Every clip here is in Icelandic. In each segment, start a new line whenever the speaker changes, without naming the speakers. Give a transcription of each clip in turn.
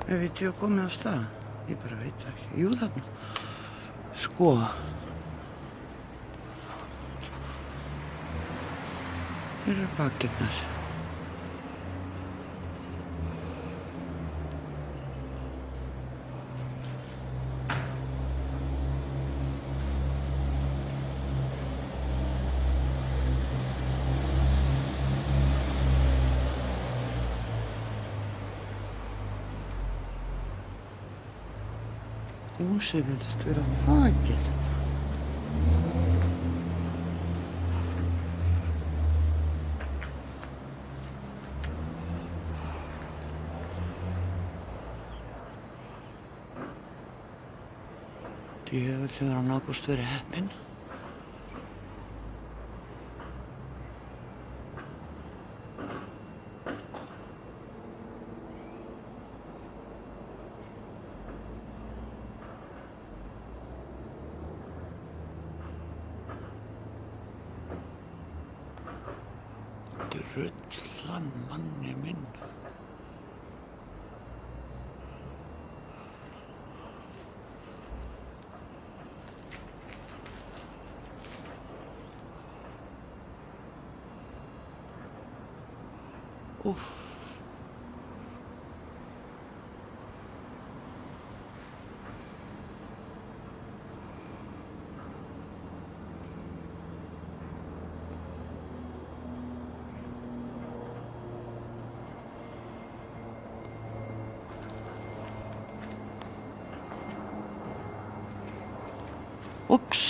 Ef ég komið á stað, ég bara veit það ekki. Jú, þarna. Sko. Hér eru bakdyrnar. Húsið virðist vera þakið. Djöfull hefur hann ágúst verið heppinn. Drullan manni minn. Úff. Úps.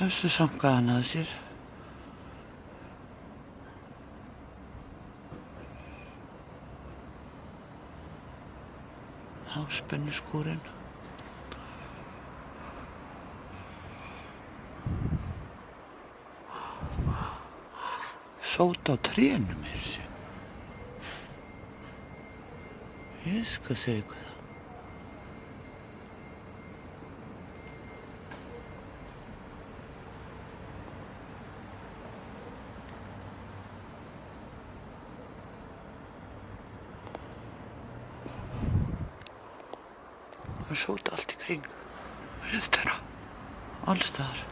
Þessu sankaði hann að sér. Háspennuskúrinn. Sót á trénu meira sig. Ég skal segja ykkur það. Það sóti allt í kring. Verið þeirra. Alls staðar.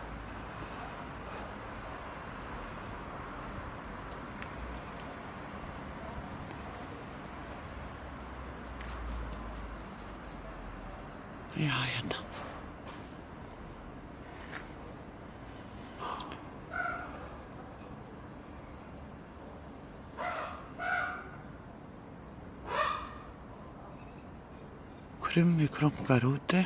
Já, hérna. Krummi krunkar úti.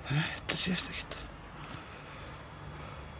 Þetta sést ekki.